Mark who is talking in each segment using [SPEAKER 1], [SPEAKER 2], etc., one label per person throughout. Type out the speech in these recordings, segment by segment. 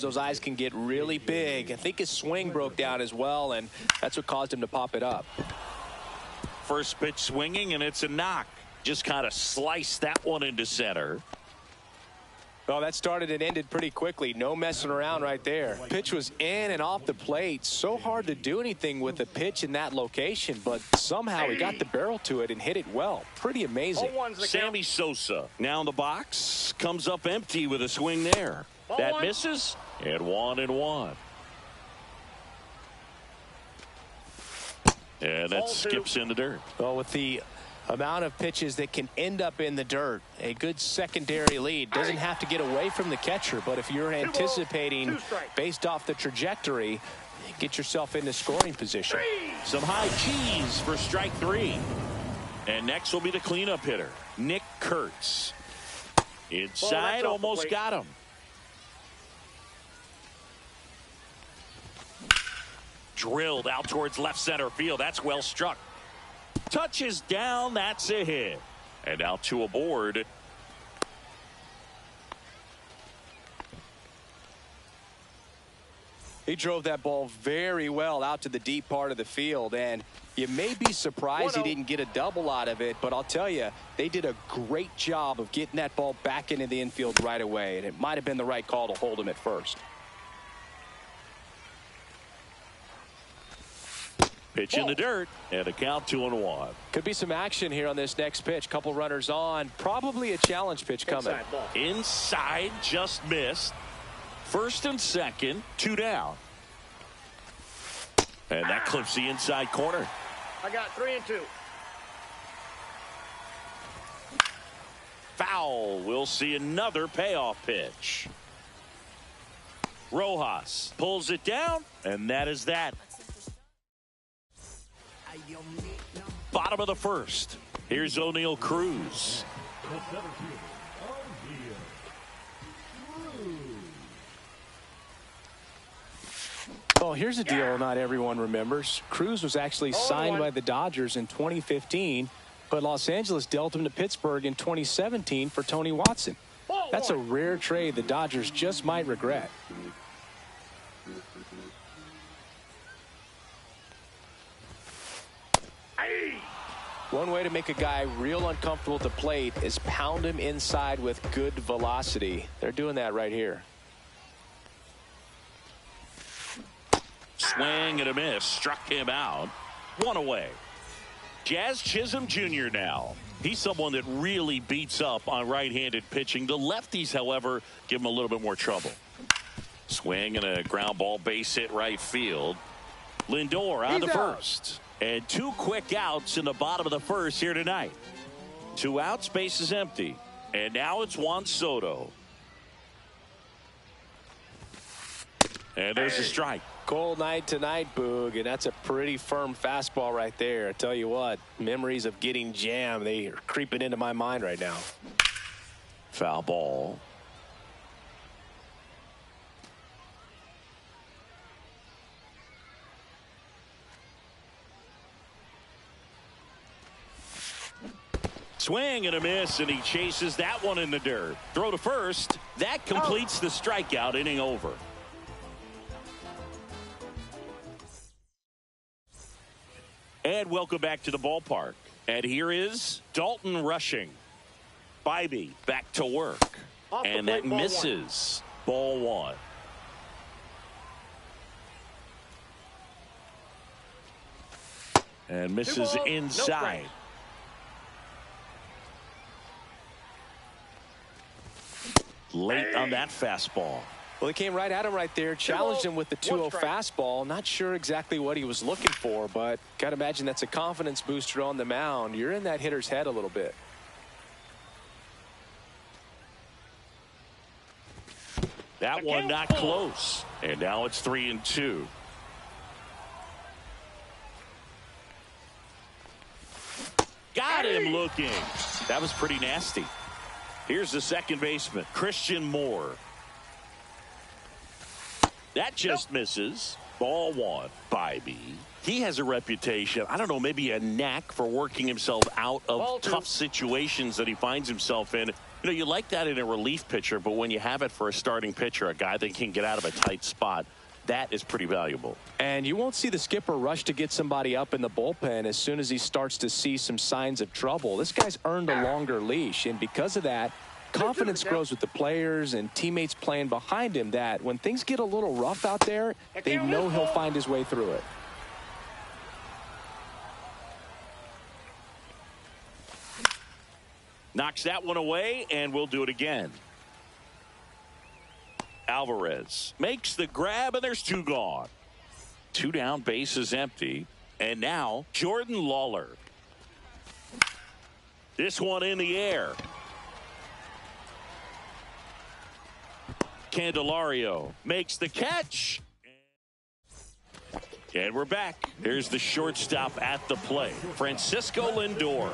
[SPEAKER 1] Those eyes can get really big. I think his swing broke down as well, and that's what caused him to pop it up.
[SPEAKER 2] First pitch swinging, and it's a knock. Just kind of sliced that one into center.
[SPEAKER 1] Well, that started and ended pretty quickly. No messing around right there. Pitch was in and off the plate. So hard to do anything with a pitch in that location, but somehow he got the barrel to it and hit it well. Pretty amazing.
[SPEAKER 2] Sammy Sosa now in the box. Comes up empty with a swing there. That misses. And 1-1. And that skips in the dirt.
[SPEAKER 1] Well, with the amount of pitches that can end up in the dirt, a good secondary lead. Doesn't have to get away from the catcher, but if you're anticipating based off the trajectory, get yourself into scoring position.
[SPEAKER 2] Some high cheese for strike 3. And next will be the cleanup hitter, Nick Kurtz. Inside, almost got him. Drilled out towards left center field. That's well struck. Touches down. That's a hit. And out to a board.
[SPEAKER 1] He drove that ball very well out to the deep part of the field, and you may be surprised he didn't get a double out of it, but I'll tell you, they did a great job of getting that ball back into the infield right away, and it might have been the right call to hold him at first.
[SPEAKER 2] Pitch in the dirt, and a count 2-1.
[SPEAKER 1] Could be some action here on this next pitch. Couple runners on. Probably a challenge pitch coming.
[SPEAKER 2] Inside, just missed. First and second, 2 down. And that clips the inside corner.
[SPEAKER 3] I got 3-2.
[SPEAKER 2] Foul. We'll see another payoff pitch. Rojas pulls it down, and that is that. Bottom of the first. Here's O'Neal Cruz.
[SPEAKER 1] Well, here's a deal not everyone remembers. Cruz was actually signed by the Dodgers in 2015, but Los Angeles dealt him to Pittsburgh in 2017 for Tony Watson. That's a rare trade the Dodgers just might regret. One way to make a guy real uncomfortable at the plate is pound him inside with good velocity. They're doing that right here.
[SPEAKER 2] Swing and a miss. Struck him out. 1 away. Jazz Chisholm Jr. now. He's someone that really beats up on right-handed pitching. The lefties, however, give him a little bit more trouble. Swing and a ground ball base hit right field. Lindor on the first. And 2 quick outs in the bottom of the first here tonight. 2 outs, base is empty. And now it's Juan Soto. And there's a strike.
[SPEAKER 1] Cold night tonight, Boog, and that's a pretty firm fastball right there. I tell you what, memories of getting jammed, they are creeping into my mind right now.
[SPEAKER 2] Foul ball. Swing and a miss, and he chases that one in the dirt. Throw to first. That completes the strikeout. Inning over. And welcome back to the ballpark. And here is Dalton Rushing. Bybee back to work. And that misses. Ball 1. And misses inside. Late on that fastball.
[SPEAKER 1] Well, he came right at him right there, challenged him with the 2-0 fastball. Not sure exactly what he was looking for, but got to imagine that's a confidence booster on the mound. You're in that hitter's head a little bit.
[SPEAKER 2] That one not close. And now it's 3-2. Got him looking. That was pretty nasty. Here's the second baseman, Christian Moore. That just misses. Ball 1. Bybee. He has a reputation, I don't know, maybe a knack for working himself out of tough situations that he finds himself in. You know, you like that in a relief pitcher, but when you have it for a starting pitcher, a guy that can get out of a tight spot, that is pretty valuable.
[SPEAKER 1] And you won't see the skipper rush to get somebody up in the bullpen as soon as he starts to see some signs of trouble. This guy's earned a longer leash, and because of that, confidence grows with the players and teammates playing behind him, that when things get a little rough out there, they know he'll find his way through it.
[SPEAKER 2] Knocks that one away, and we'll do it again. Alvarez makes the grab, and there's two gone. Two down, base is empty. And now Jordan Lawler. This one in the air. Candelario makes the catch. And we're back. Here's the shortstop at the plate, Francisco Lindor.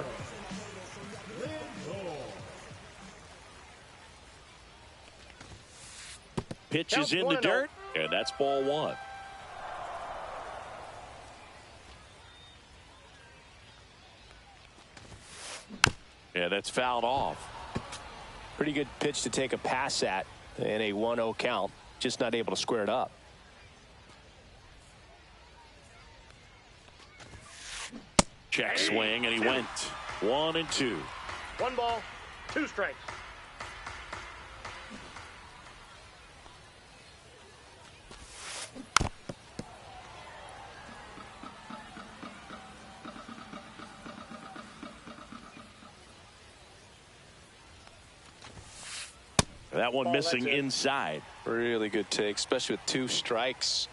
[SPEAKER 2] Pitches in the dirt, and that's ball one. Yeah, that's fouled off.
[SPEAKER 1] Pretty good pitch to take a pass at in a 1-0 count. Just not able to square it up.
[SPEAKER 2] Check swing, and he went 1-2.
[SPEAKER 3] 1 ball, 2 strikes.
[SPEAKER 2] That one missing inside.
[SPEAKER 1] Really good take, especially with 2 strikes.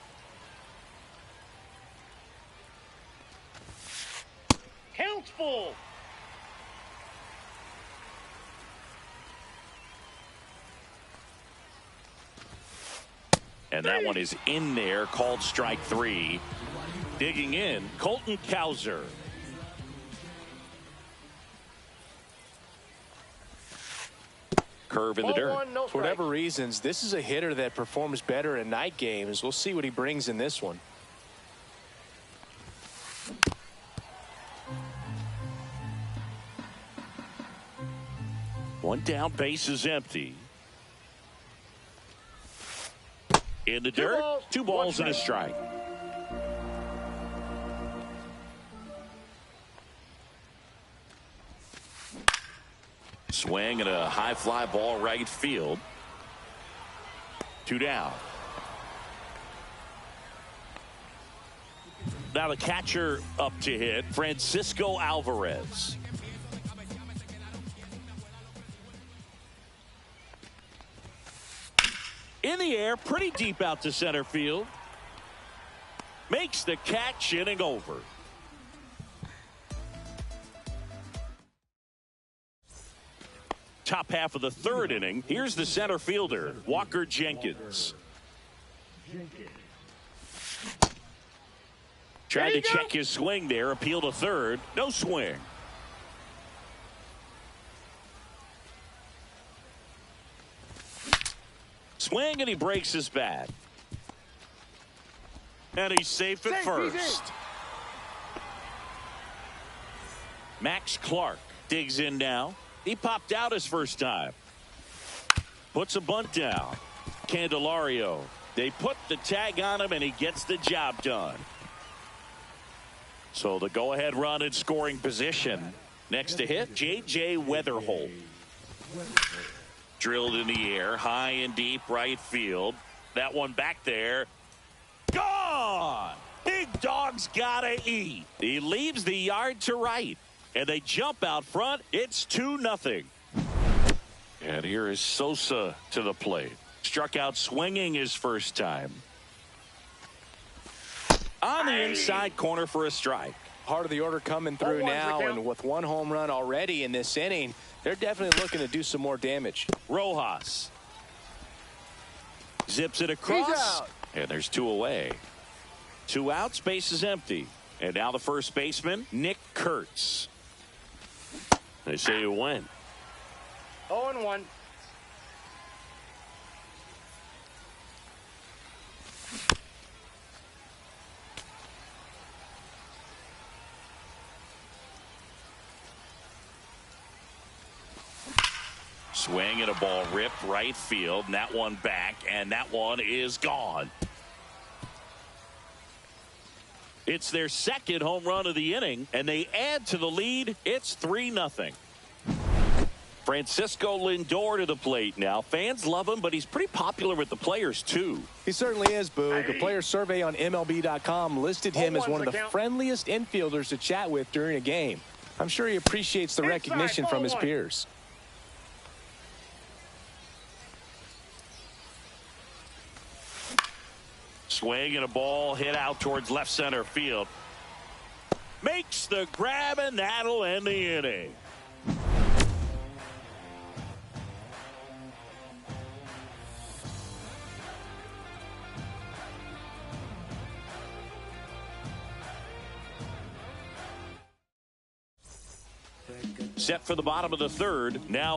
[SPEAKER 3] Count's full.
[SPEAKER 2] And that one is in there, called strike 3. Digging in, Colton Cowser. Curve in the dirt.
[SPEAKER 1] For whatever reasons, this is a hitter that performs better in night games. We'll see what he brings in this one.
[SPEAKER 2] One down, base is empty. In the dirt, 2 balls and a strike. Swing and a high fly ball right field. 2 down. Now the catcher up to hit, Francisco Alvarez. In the air, pretty deep out to center field. Makes the catch, inning over. Top half of the 3rd inning. Here's the center fielder, Walker Jenkins. Tried to check his swing there, appeal to 3rd. No swing. Swing, and he breaks his bat. And he's safe at first. Max Clark digs in now. He popped out his first time. Puts a bunt down. Candelario. They put the tag on him, and he gets the job done. So the go-ahead run in scoring position. Next to hit, J.J. Weatherholt. Drilled in the air, high and deep right field. That one back there. Gone! Big dog's gotta eat. He leaves the yard to right. And they jump out front. It's 2-0. And here is Sosa to the plate. Struck out swinging his first time. On the inside corner for a strike.
[SPEAKER 1] Part of the order coming through now, and with 1 home run already in this inning, they're definitely looking to do some more damage.
[SPEAKER 2] Rojas zips it across, and there's 2 away. 2 outs, base is empty. And now the first baseman, Nick Kurtz. They say he went.
[SPEAKER 3] 0-1.
[SPEAKER 2] Swing and a ball ripped right field, and that one back, and that one is gone. It's their second home run of the inning, and they add to the lead. It's 3-0. Francisco Lindor to the plate now. Fans love him, but he's pretty popular with the players, too.
[SPEAKER 1] He certainly is, Boog. A player survey on MLB.com listed him as one of the friendliest infielders to chat with during a game. I'm sure he appreciates the recognition from his peers.
[SPEAKER 2] Swing and a ball hit out towards left center field. Makes the grab, and that'll end the inning. Set for the bottom of the third. Now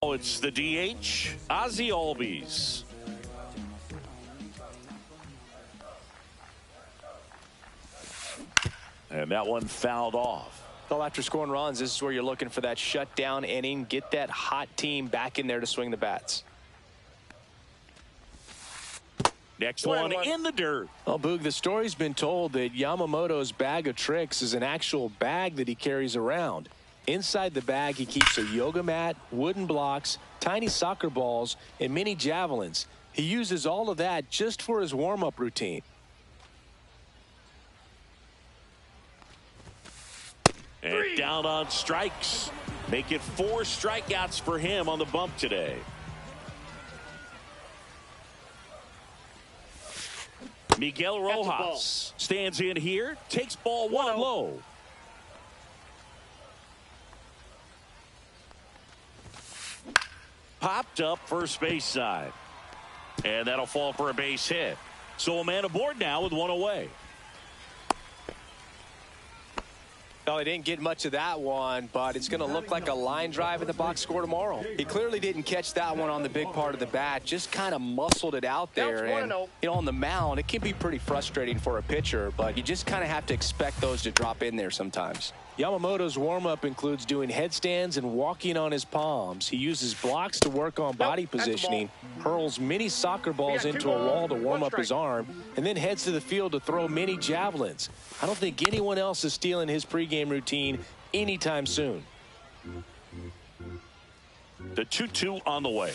[SPEAKER 2] it's the DH, Ozzie Albies. And that one fouled off.
[SPEAKER 1] Well, after scoring runs, this is where you're looking for that shutdown inning. Get that hot team back in there to swing the bats.
[SPEAKER 2] Next one in the dirt.
[SPEAKER 1] Well, Boog, the story's been told that Yamamoto's bag of tricks is an actual bag that he carries around. Inside the bag, he keeps a yoga mat, wooden blocks, tiny soccer balls, and mini javelins. He uses all of that just for his warm-up routine.
[SPEAKER 2] And down on strikes. Make it 4 strikeouts for him on the bump today. Miguel Rojas stands in here, takes ball 1 low. Popped up first base side. And that'll fall for a base hit. So a man aboard now with 1 away.
[SPEAKER 1] No, he didn't get much of that one, but it's going to look like a line drive in the box score tomorrow. He clearly didn't catch that one on the big part of the bat, just kind of muscled it out there. And, you know, on the mound, it can be pretty frustrating for a pitcher, but you just kind of have to expect those to drop in there sometimes. Yamamoto's warm-up includes doing headstands and walking on his palms. He uses blocks to work on body positioning, hurls mini soccer balls into a wall to warm up his arm, and then heads to the field to throw mini javelins. I don't think anyone else is stealing his pregame routine anytime soon.
[SPEAKER 2] The 2-2 on the way.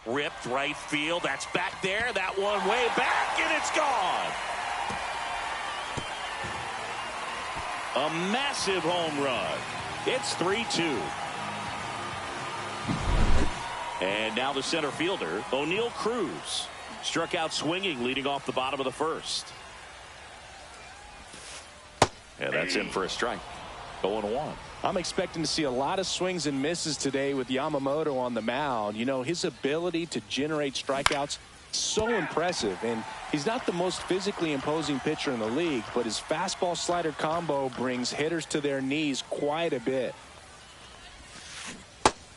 [SPEAKER 2] Ripped right field. That's back there. That one way back, and it's gone. A massive home run. It's 3-2. And now the center fielder, O'Neal Cruz, struck out swinging, leading off the bottom of the first. And that's in for a strike. 0-1.
[SPEAKER 1] I'm expecting to see a lot of swings and misses today with Yamamoto on the mound. You know, his ability to generate strikeouts, so impressive. And he's not the most physically imposing pitcher in the league, but his fastball slider combo brings hitters to their knees quite a bit.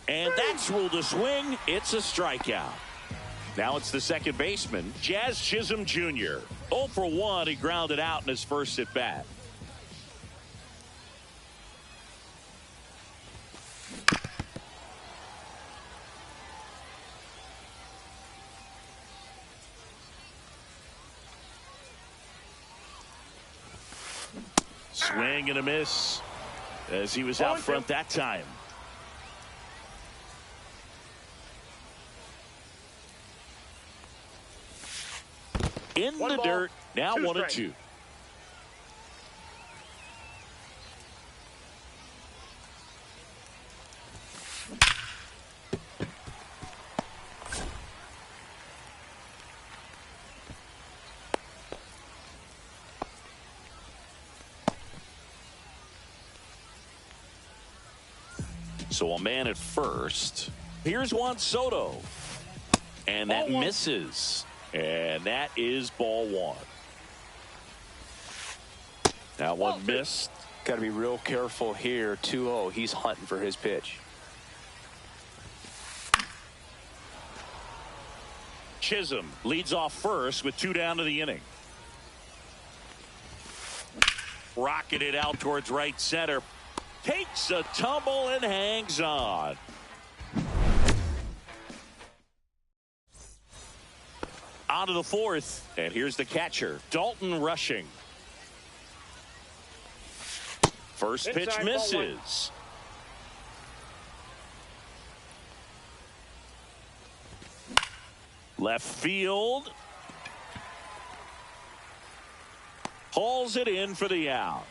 [SPEAKER 2] And that's ruled a swing. It's a strikeout. Now it's the second baseman, Jazz Chisholm Jr. 0 for 1. He grounded out in his first at bat. Swing and a miss as he was out front that time. In the dirt, now 1-2. So a man at first. Here's Juan Soto. And that misses. And that is ball 1. That one missed.
[SPEAKER 1] Got to be real careful here. 2-0. He's hunting for his pitch.
[SPEAKER 2] Chisholm leads off first with 2 down to the inning. Rocketed out towards right center. Takes a tumble and hangs on. On to the 4th, and here's the catcher, Dalton Rushing. First pitch
[SPEAKER 3] Inside,
[SPEAKER 2] misses. Left field. Hauls it in for the out.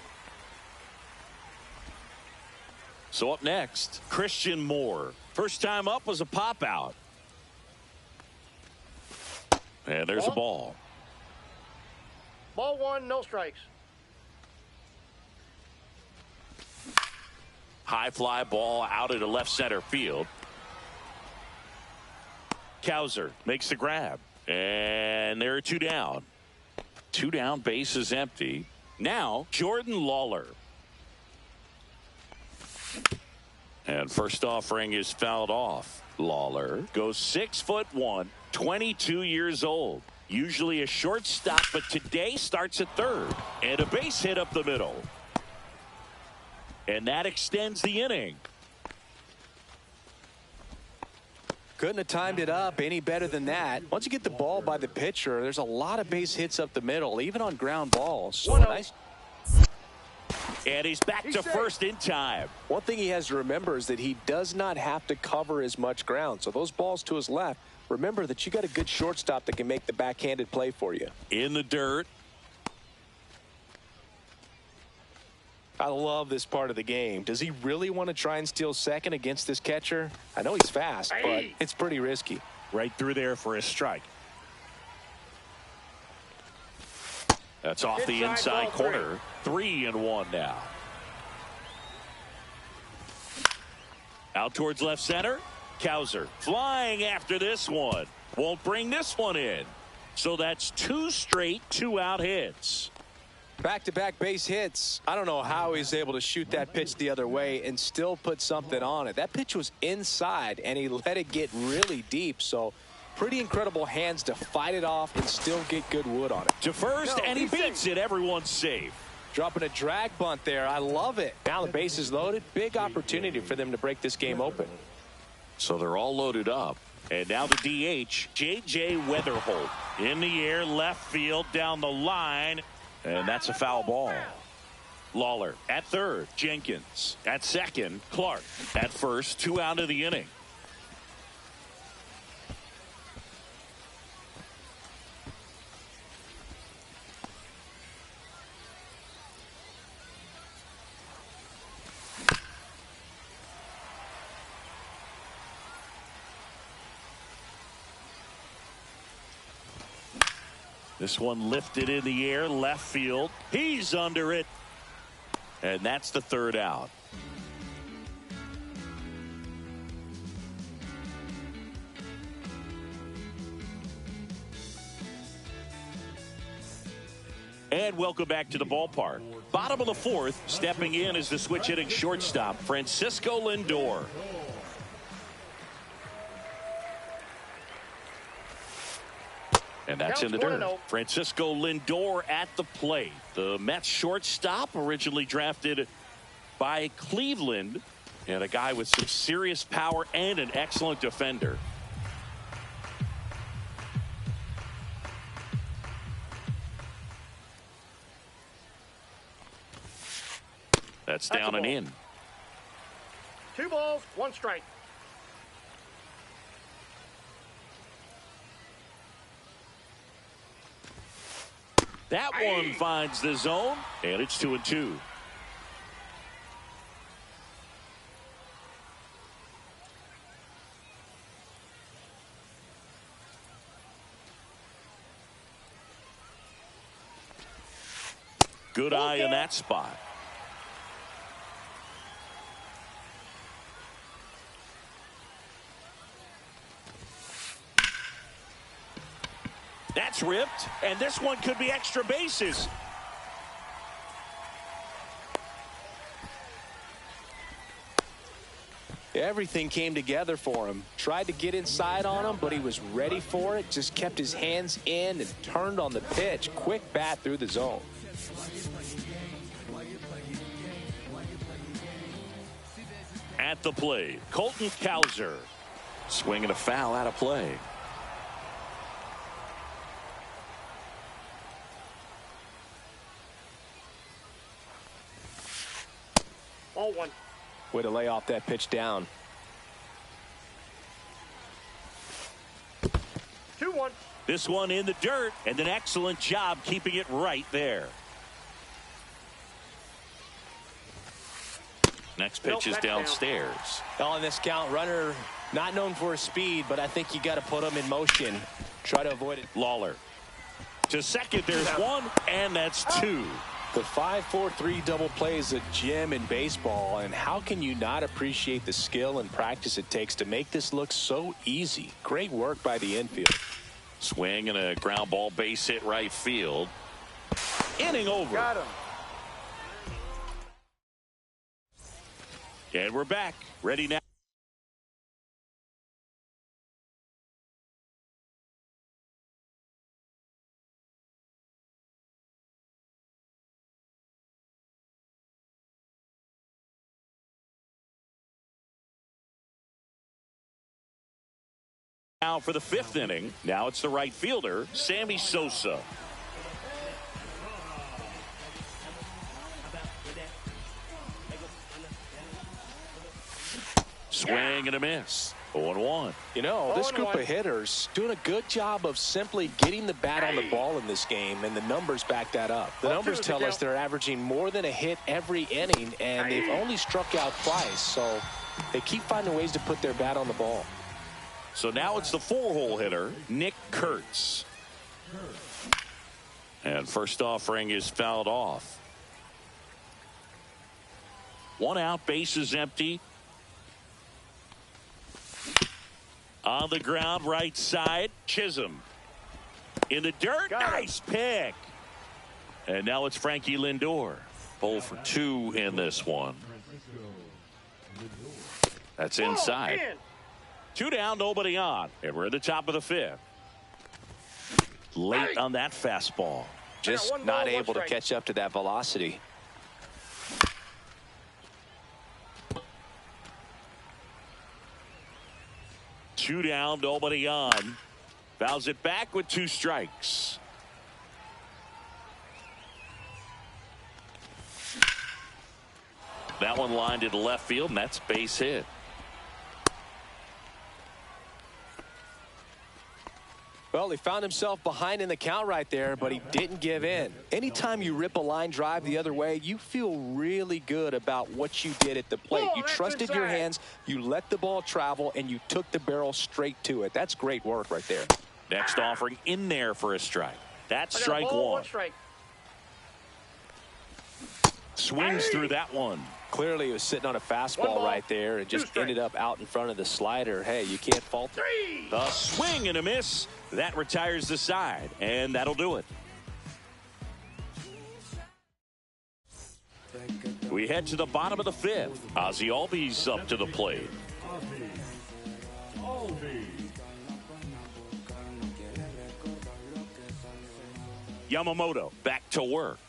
[SPEAKER 2] So up next, Christian Moore. First time up was a pop out. And there's a ball.
[SPEAKER 3] Ball 1, no strikes.
[SPEAKER 2] High fly ball out into left center field. Cowser makes the grab. And there are 2 down. 2 down, base is empty. Now, Jordan Lawler. And first offering is fouled off. Lawler goes 6'1", 22 years old. Usually a shortstop, but today starts at third. And a base hit up the middle. And that extends the inning.
[SPEAKER 1] Couldn't have timed it up any better than that. Once you get the ball by the pitcher, there's a lot of base hits up the middle, even on ground balls. So nice.
[SPEAKER 2] And he's back to first in time.
[SPEAKER 1] One thing he has to remember is that he does not have to cover as much ground. So those balls to his left, remember that you got a good shortstop that can make the backhanded play for you.
[SPEAKER 2] In the dirt.
[SPEAKER 1] I love this part of the game. Does he really want to try and steal second against this catcher? I know he's fast, but it's pretty risky.
[SPEAKER 2] Right through there for a strike. That's off the inside corner. 3-1 now. Out towards left center. Cowser flying after this one. Won't bring this one in. So that's 2 straight 2-out hits.
[SPEAKER 1] Back-to-back base hits. I don't know how he's able to shoot that pitch the other way and still put something on it. That pitch was inside, and he let it get really deep. So pretty incredible hands to fight it off and still get good wood on it.
[SPEAKER 2] To first, and he beats it. Everyone's safe.
[SPEAKER 1] Dropping a drag bunt there. I love it. Now the base is loaded. Big opportunity for them to break this game open.
[SPEAKER 2] So they're all loaded up. And now the DH, J.J. Weatherholt. In the air, left field, down the line. And that's a foul ball. Lawler at third. Jenkins at second. Clark at first. 2 out of the inning. This one lifted in the air, left field. He's under it. And that's the 3rd out. And welcome back to the ballpark. Bottom of the 4th, stepping in is the switch hitting shortstop, Francisco Lindor. And that's in the dirt. Francisco Lindor at the plate. The Mets shortstop, originally drafted by Cleveland, and a guy with some serious power and an excellent defender. That's down and in.
[SPEAKER 3] 2 balls, 1 strike.
[SPEAKER 2] That one finds the zone, and it's 2-2. Good eye in that spot. That's ripped, and this one could be extra bases.
[SPEAKER 1] Everything came together for him. Tried to get inside on him, but he was ready for it. Just kept his hands in and turned on the pitch. Quick bat through the zone.
[SPEAKER 2] At the plate, Colton Cowser. Swinging a foul out of play.
[SPEAKER 3] Ball one.
[SPEAKER 1] Way to lay off that pitch down.
[SPEAKER 3] 2-1.
[SPEAKER 2] This one in the dirt, and an excellent job keeping it right there. Next pitch is downstairs.
[SPEAKER 1] On this count, runner not known for his speed, but I think you got to put him in motion. Try to avoid it.
[SPEAKER 2] Lawler to second. There's one, and that's two.
[SPEAKER 1] The 5-4-3 double play is a gem in baseball, and how can you not appreciate the skill and practice it takes to make this look so easy? Great work by the infield.
[SPEAKER 2] Swing and a ground ball, base hit right field. Inning over.
[SPEAKER 3] Got him.
[SPEAKER 2] And we're back. Ready now. Now for the fifth inning. Now it's the right fielder, Sammy Sosa. Swing and a miss. 0-1.
[SPEAKER 1] You know, this group of hitters doing a good job of simply getting the bat on the ball in this game, and the numbers back that up. The numbers tell us they're averaging more than a hit every inning, and they've only struck out twice, so they keep finding ways to put their bat on the ball.
[SPEAKER 2] So now it's the four-hole hitter, Nick Kurtz. And first offering is fouled off. One out, bases empty. On the ground, right side, Chisholm. In the dirt, nice pick. And now it's Frankie Lindor. 0 for 2 in this one. That's inside. 2 down, nobody on. And we're at the top of the fifth. Late on that fastball.
[SPEAKER 1] Just not able to catch up to that velocity.
[SPEAKER 2] Two down, nobody on. Fouls it back with 2 strikes. That one lined into left field, and that's base hit.
[SPEAKER 1] Well, he found himself behind in the count right there, but he didn't give in. Anytime you rip a line drive the other way, you feel really good about what you did at the plate. You trusted your hands, you let the ball travel, and you took the barrel straight to it. That's great work right there.
[SPEAKER 2] Next offering in there for a strike. That's strike one. Swings through that one.
[SPEAKER 1] Clearly, he was sitting on a fastball right there and just ended up out in front of the slider. Hey, you can't fault it.
[SPEAKER 2] The swing and a miss. That retires the side, and that'll do it. We head to the bottom of the fifth. Ozzie Albies up to the plate. Yamamoto back to work.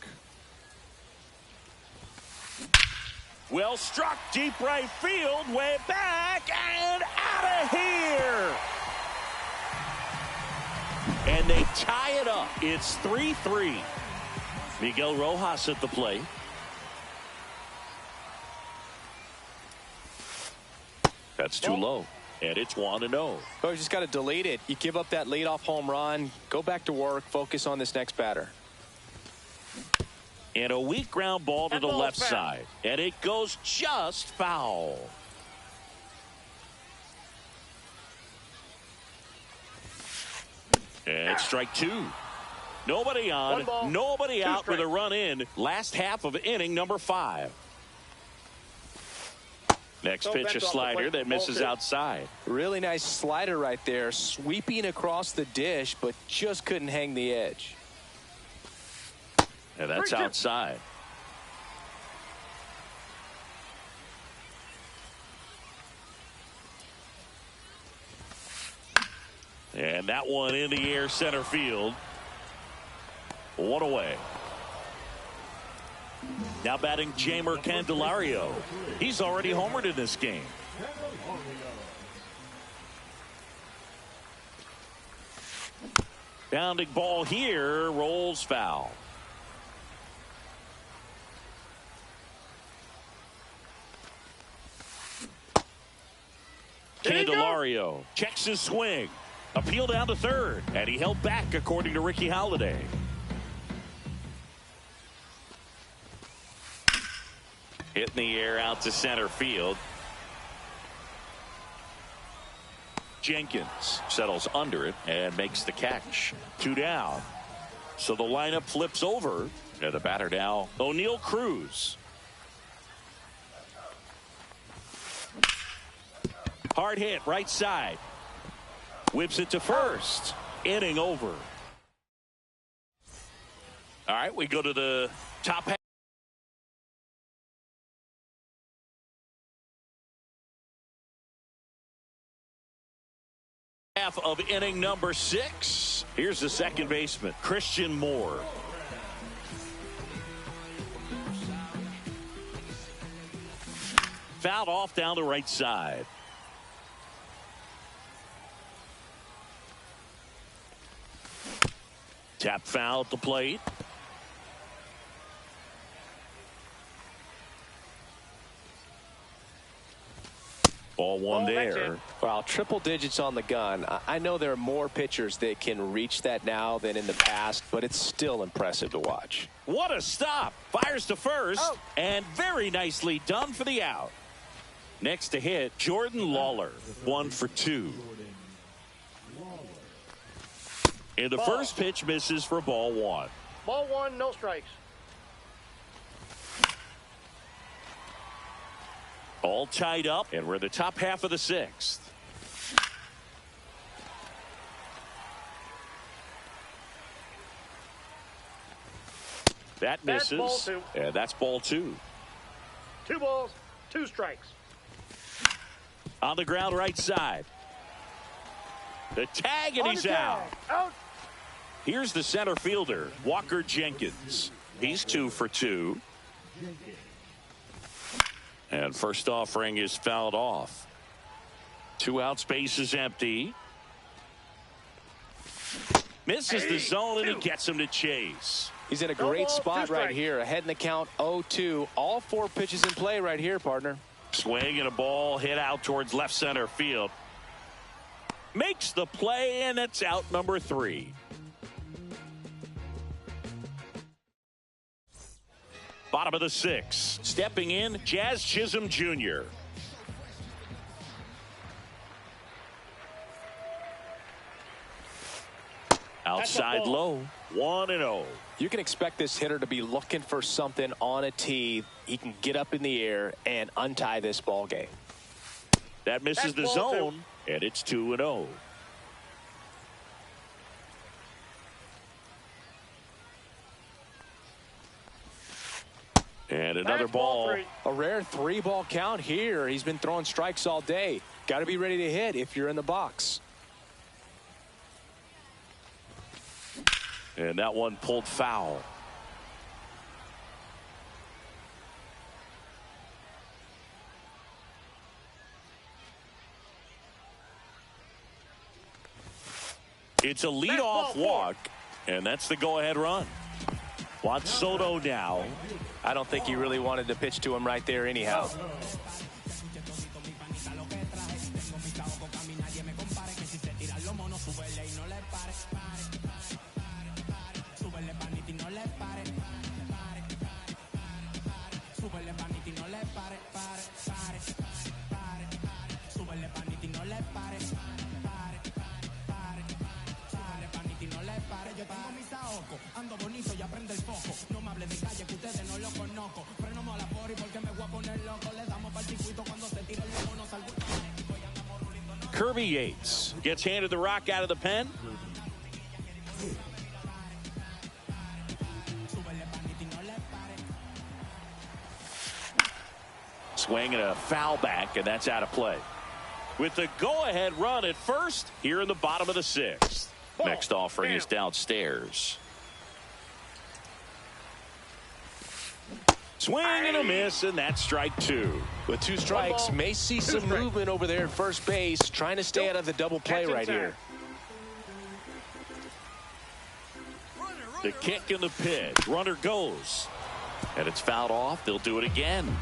[SPEAKER 2] Well struck, deep right field, way back and out of here. And they tie it up. It's 3-3. Miguel Rojas at the plate. That's too low. And it's 1-0.
[SPEAKER 1] Oh, you just got to delete it. You give up that leadoff home run, go back to work, focus on this next batter.
[SPEAKER 2] And a weak ground ball to the left side. And it goes just foul. And strike 2. Nobody on, nobody out with a run in. Last half of inning number 5. Next pitch, a slider that misses outside.
[SPEAKER 1] Really nice slider right there, sweeping across the dish, but just couldn't hang the edge.
[SPEAKER 2] And that's outside. And that one in the air center field. One away. Now batting Jeimer Candelario. He's already homered in this game. Bounding ball here, rolls foul. Candelario checks his swing. Appeal down to third, and he held back according to Ricky Holiday. Hit in the air out to center field. Jenkins settles under it and makes the catch. 2 down. So the lineup flips over. And the batter now, O'Neal Cruz. Hard hit right side. Whips it to first. Inning over. All right, we go to the top half. Of inning number 6. Here's the second baseman, Christian Moore. Fouled off down the right side. Tap foul at the plate. Ball one there.
[SPEAKER 1] Well, triple digits on the gun. I know there are more pitchers that can reach that now than in the past, but it's still impressive to watch.
[SPEAKER 2] What a stop. Fires to first. And very nicely done for the out. Next to hit, Jordan Lawler. 1 for 2. And the first pitch misses for ball 1.
[SPEAKER 3] Ball 1, no strikes.
[SPEAKER 2] All tied up, and we're in the top half of the 6th. That misses.
[SPEAKER 3] That's ball 2.
[SPEAKER 2] And that's ball 2.
[SPEAKER 3] 2 balls, 2 strikes.
[SPEAKER 2] On the ground right side. The tag, and he's out. Here's the center fielder, Walker Jenkins. He's 2 for 2. And first offering is fouled off. 2 outs, base is empty. Misses the zone, and he gets him to chase.
[SPEAKER 1] He's in a great spot right here. Ahead in the count, 0-2. All 4 pitches in play right here, partner.
[SPEAKER 2] Swing and a ball hit out towards left center field. Makes the play, and it's out number 3. Bottom of the 6th. Stepping in, Jazz Chisholm Jr. Outside low. 1-0.
[SPEAKER 1] You can expect this hitter to be looking for something on a tee. He can get up in the air and untie this ball game.
[SPEAKER 2] That misses the zone, and it's 2-0. And another ball.
[SPEAKER 1] A rare 3-ball count here. He's been throwing strikes all day. Got to be ready to hit if you're in the box.
[SPEAKER 2] And that one pulled foul. It's a leadoff walk, and that's the go-ahead run. Juan Soto now.
[SPEAKER 1] I don't think he really wanted to pitch to him right there anyhow.
[SPEAKER 2] Kirby Yates gets handed the rock out of the pen. Swing and a foul back, and that's out of play. with the go-ahead run at first here in the bottom of the sixth. Next offering is downstairs. Swing and a miss, and that's strike two.
[SPEAKER 1] With two strikes, may see some movement over there at first base, trying to stay out of the double play right here.
[SPEAKER 2] The kick and the pitch. Runner goes. And it's fouled off. They'll do it again.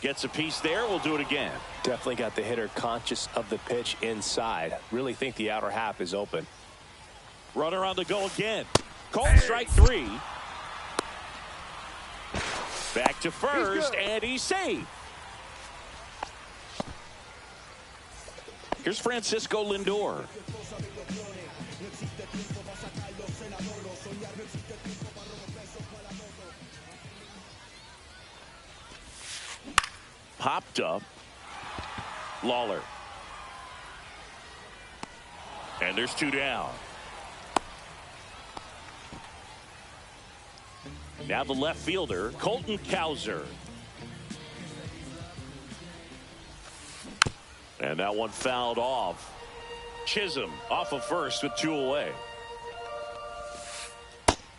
[SPEAKER 2] Gets a piece there. We'll do it again.
[SPEAKER 1] Definitely got the hitter conscious of the pitch inside. Really think the outer half is open.
[SPEAKER 2] Runner on the go again. Called strike three. Back to first, and he's safe. Here's Francisco Lindor. Popped up. Lawler. And there's two down. Now the left fielder, Colton Cowser. And that one fouled off. Chisholm off of first with two away.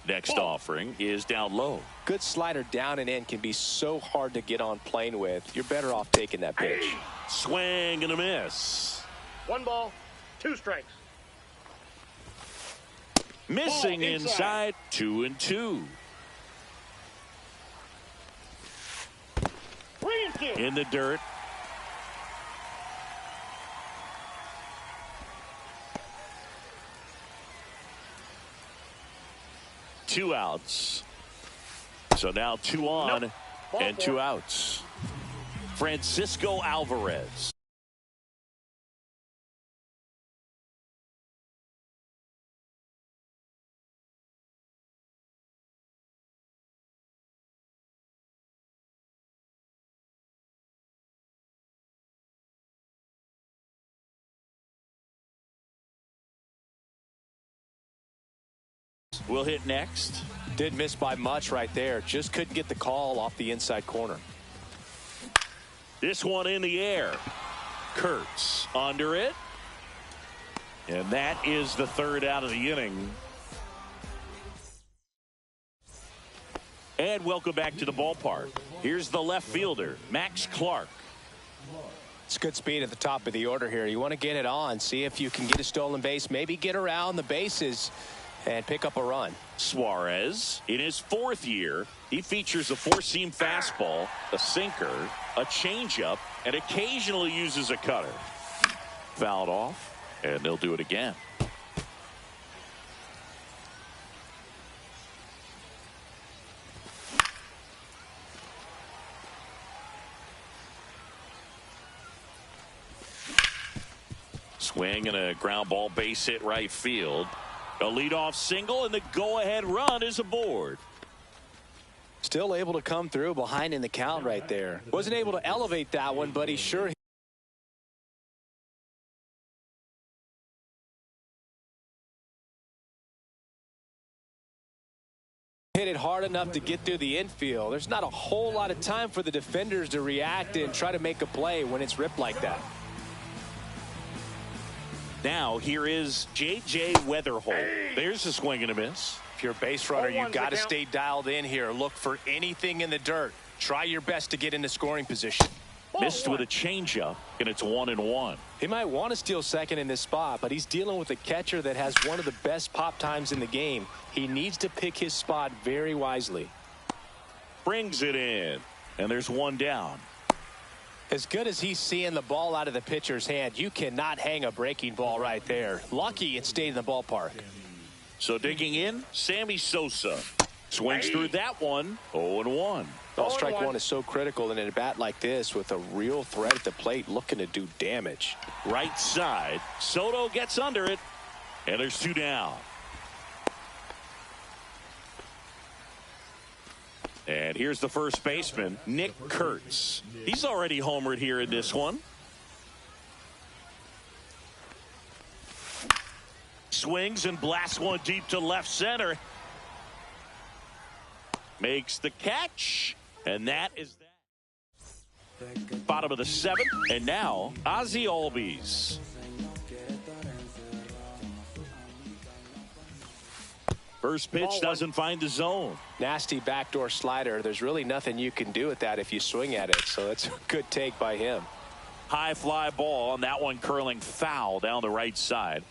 [SPEAKER 2] Next offering is down low.
[SPEAKER 1] Good slider down and in can be so hard to get on plane with. You're better off taking that pitch.
[SPEAKER 2] Swing and a miss.
[SPEAKER 3] 1 ball, 2 strikes.
[SPEAKER 2] Missing inside, 2-2. In the dirt. Two outs. So now 2 on and 2 outs. Francisco Alvarez. Will hit next.
[SPEAKER 1] Did miss by much right there. Just couldn't get the call off the inside corner.
[SPEAKER 2] This one in the air. Kurtz under it. And that is the third out of the inning. And welcome back to the ballpark. Here's the left fielder, Max Clark.
[SPEAKER 1] It's good speed at the top of the order here. You want to get it on, see if you can get a stolen base, maybe get around the bases and pick up a run.
[SPEAKER 2] Suarez, in his 4th year, he features a 4-seam fastball, a sinker, a changeup, and occasionally uses a cutter. Fouled off, and they'll do it again. Swing and a ground ball, base hit right field. A leadoff single, and the go-ahead run is aboard.
[SPEAKER 1] Still able to come through behind in the count right there. Wasn't able to elevate that one, but he sure hit it hard enough to get through the infield. There's not a whole lot of time for the defenders to react and try to make a play when it's ripped like that.
[SPEAKER 2] Now here is J.J. Weatherholt. There's a swing and a miss.
[SPEAKER 1] If you're a base runner, you've got to stay dialed in here. Look for anything in the dirt. Try your best to get into scoring position.
[SPEAKER 2] Missed with a changeup, and it's 1-1.
[SPEAKER 1] He might want to steal second in this spot, but he's dealing with a catcher that has one of the best pop times in the game. He needs to pick his spot very wisely.
[SPEAKER 2] Brings it in, and there's one down.
[SPEAKER 1] As good as he's seeing the ball out of the pitcher's hand, you cannot hang a breaking ball right there. Lucky it stayed in the ballpark.
[SPEAKER 2] So digging in, Sammy Sosa. Swings through that one, 0-1.
[SPEAKER 1] Well, strike one is so critical in a bat like this with a real threat at the plate looking to do damage.
[SPEAKER 2] Right side, Soto gets under it, and there's 2 down. And here's the first baseman, Nick Kurtz. He's already homered here in this one. Swings and blasts one deep to left center. Makes the catch, and that is that. Bottom of the 7th, and now Ozzie Albies. First pitch doesn't find the zone.
[SPEAKER 1] Nasty backdoor slider. There's really nothing you can do with that if you swing at it. So it's a good take by him.
[SPEAKER 2] High fly ball, and that one curling foul down the right side.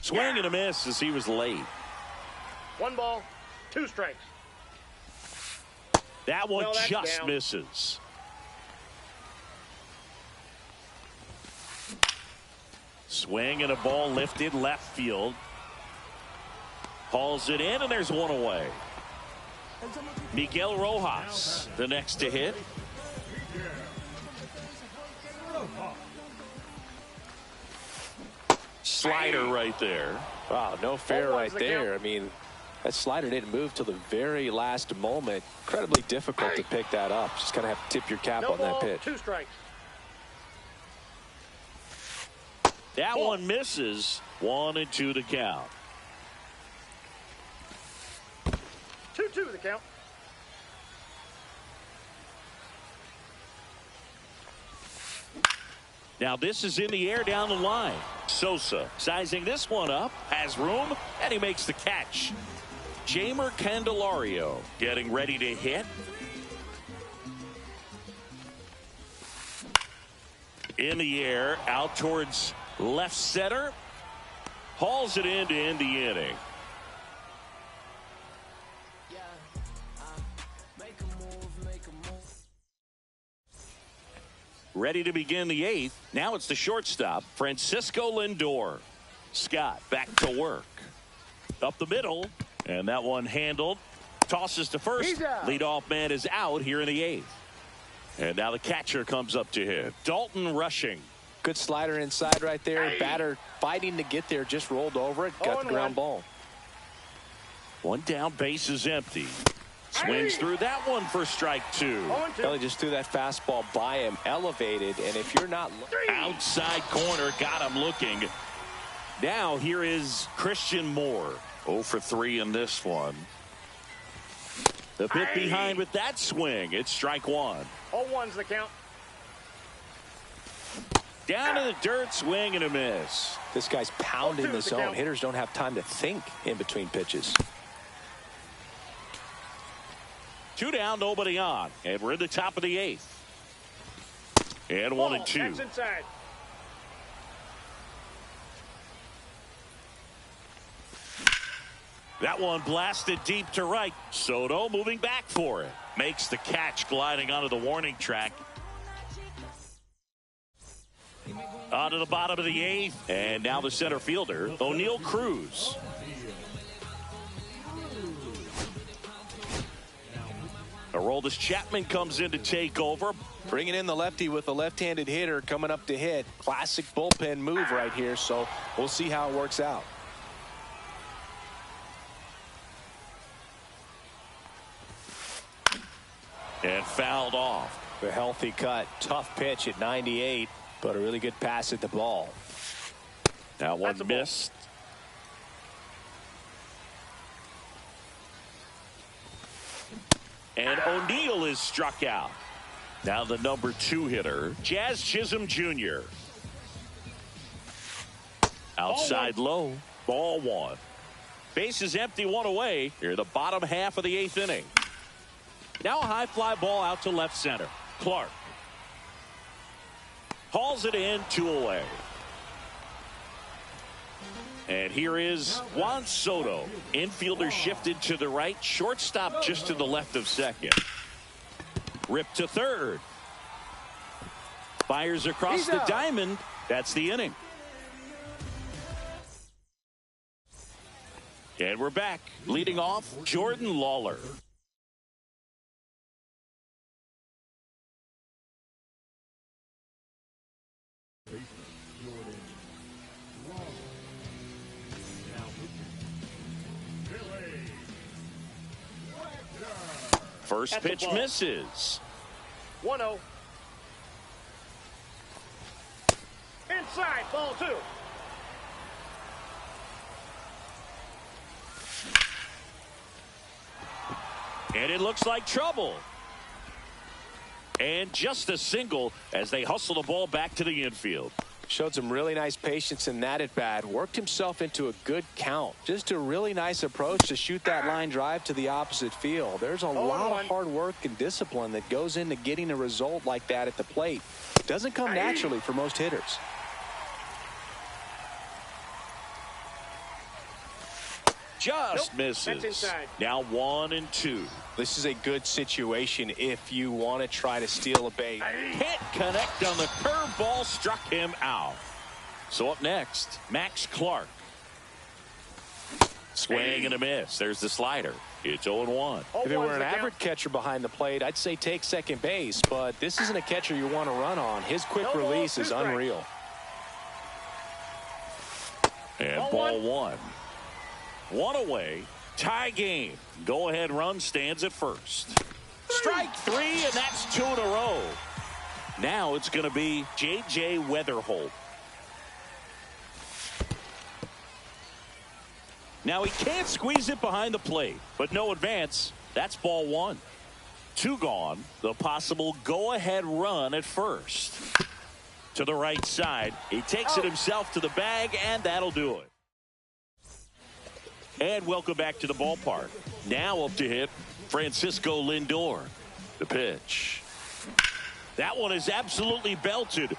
[SPEAKER 2] Swing and a miss as he was late.
[SPEAKER 3] 1 ball, 2 strikes.
[SPEAKER 2] That one
[SPEAKER 3] Well,
[SPEAKER 2] just
[SPEAKER 3] down.
[SPEAKER 2] misses. Swing and a ball lifted left field. Hauls it in, and there's one away. Miguel Rojas, the next to hit. Slider right there.
[SPEAKER 1] Wow, no fair
[SPEAKER 3] Ball
[SPEAKER 1] right
[SPEAKER 3] one's the
[SPEAKER 1] there.
[SPEAKER 3] count.
[SPEAKER 1] I mean, that slider didn't move till the very last moment. Incredibly difficult to pick that up. Just kind of have to tip your cap
[SPEAKER 3] No
[SPEAKER 1] on that
[SPEAKER 3] ball,
[SPEAKER 1] pitch.
[SPEAKER 3] 2 strikes.
[SPEAKER 2] That one misses. 1-2 to count.
[SPEAKER 3] 2-2 the count.
[SPEAKER 2] Now this is in the air down the line. Sosa sizing this one up, has room, and he makes the catch. Jeimer Candelario getting ready to hit. In the air, out towards left center. Hauls it in to end the inning. Ready to begin the 8th. Now it's the shortstop, Francisco Lindor. Scott back to work. Up the middle, and that one handled. Tosses to first.
[SPEAKER 3] He's out.
[SPEAKER 2] Leadoff man is out here in the 8th. And now the catcher comes up to hit. Dalton Rushing.
[SPEAKER 1] Good slider inside right there. Batter fighting to get there. Just rolled over it. Got the ground ball.
[SPEAKER 2] One down, base is empty. Swings through that one for strike 2.
[SPEAKER 3] 0-2.
[SPEAKER 1] Kelly just threw that fastball by him, elevated, and if you're not
[SPEAKER 2] Outside corner, got him looking. Now here is Christian Moore. 0 for 3 in this one. The pit behind with that swing. It's strike 1.
[SPEAKER 3] 0-1's the count.
[SPEAKER 2] Down to the dirt, swing and a miss.
[SPEAKER 1] this guy's pounding
[SPEAKER 3] 0-2
[SPEAKER 1] the
[SPEAKER 3] the
[SPEAKER 1] zone.
[SPEAKER 3] count.
[SPEAKER 1] Hitters don't have time to think in between pitches.
[SPEAKER 2] 2 down, nobody on, and we're in the top of the 8th. And 1-2.
[SPEAKER 3] That's inside.
[SPEAKER 2] That one blasted deep to right. Soto moving back for it. Makes the catch, gliding onto the warning track. Onto the bottom of the 8th. And now the center fielder, O'Neal Cruz. Aroldis Chapman comes in to take over.
[SPEAKER 1] Bringing in the lefty with a left-handed hitter coming up to hit. Classic bullpen move right here, so we'll see how it works out.
[SPEAKER 2] And fouled off.
[SPEAKER 1] A healthy cut. Tough pitch at 98, but a really good pass at the ball.
[SPEAKER 2] That one
[SPEAKER 3] That's a ball.
[SPEAKER 2] missed. And O'Neal is struck out. Now the number 2 hitter, Jazz Chisholm Jr. Outside low, ball 1. Base is empty, 1 away. Here, the bottom half of the 8th inning. Now a high fly ball out to left center. Clark hauls it in, 2 away. And here is Juan Soto. Infielder shifted to the right. Shortstop just to the left of second. Ripped to third. Fires across the diamond. That's the inning. And we're back. Leading off, Jordan Lawler. First
[SPEAKER 3] That's a
[SPEAKER 2] pitch
[SPEAKER 3] ball.
[SPEAKER 2] misses.
[SPEAKER 3] 1-0. Inside, ball 2.
[SPEAKER 2] And it looks like trouble. And just a single as they hustle the ball back to the infield.
[SPEAKER 1] Showed some really nice patience in that at bat. Worked himself into a good count. Just a really nice approach to shoot that line drive to the opposite field. There's a lot of hard work and discipline that goes into getting a result like that at the plate. Doesn't come naturally for most hitters.
[SPEAKER 2] Just misses.
[SPEAKER 3] That's inside.
[SPEAKER 2] Now 1-2.
[SPEAKER 1] This is a good situation if you want to try to steal a base.
[SPEAKER 2] Can't connect on the curveball, struck him out. So up next, Max Clark. Swing and a miss. There's the slider. It's 0-1.
[SPEAKER 1] If it were an average catcher behind the plate, I'd say take second base, but this isn't a catcher you want to run on. His quick release is unreal.
[SPEAKER 2] And ball one. One away. Tie game. Go-ahead run stands at first. Strike three, and that's 2 in a row. Now it's going to be J.J. Weatherholt. Now he can't squeeze it behind the plate, but no advance. That's ball one. 2 gone. The possible go-ahead run at first. To the right side. He takes it himself to the bag, and that'll do it. And welcome back to the ballpark. Now up to hit, Francisco Lindor. The pitch. That one is absolutely belted.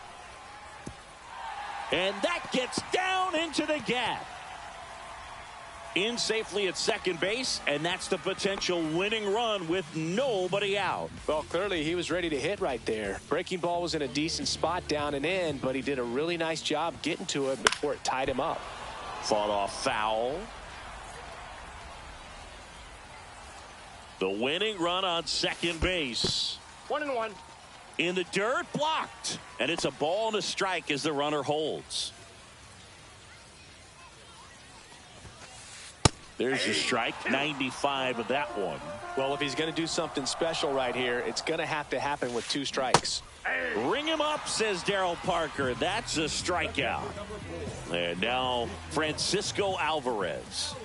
[SPEAKER 2] And that gets down into the gap. In safely at second base, and that's the potential winning run with nobody out.
[SPEAKER 1] Well, clearly he was ready to hit right there. Breaking ball was in a decent spot down and in, but he did a really nice job getting to it before it tied him up.
[SPEAKER 2] Fought off foul. The winning run on second base.
[SPEAKER 3] 1-1.
[SPEAKER 2] In the dirt, blocked. And it's a ball and a strike as the runner holds. There's a strike, 95 of that one.
[SPEAKER 1] Well, if he's going to do something special right here, it's going to have to happen with 2 strikes.
[SPEAKER 2] Ring him up, says Darryl Parker. That's a strikeout. And now Francisco Alvarez.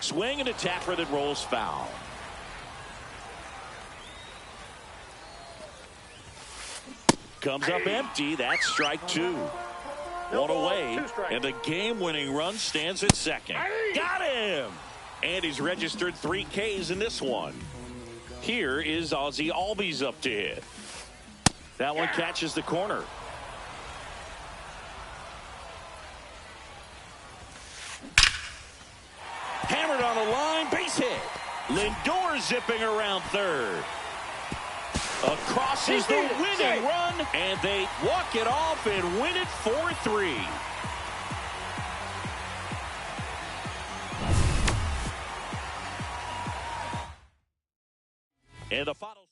[SPEAKER 2] Swing and a tapper that rolls foul. Comes up empty. That's strike 2. One away, and the game-winning run stands at second. Got him! And he's registered 3 Ks in this one. Here is Ozzie Albies up to hit. That one catches the corner. Hammered on the line, base hit. Lindor zipping around third. Across is the winning run, and they walk it off and win it 4-3. And the final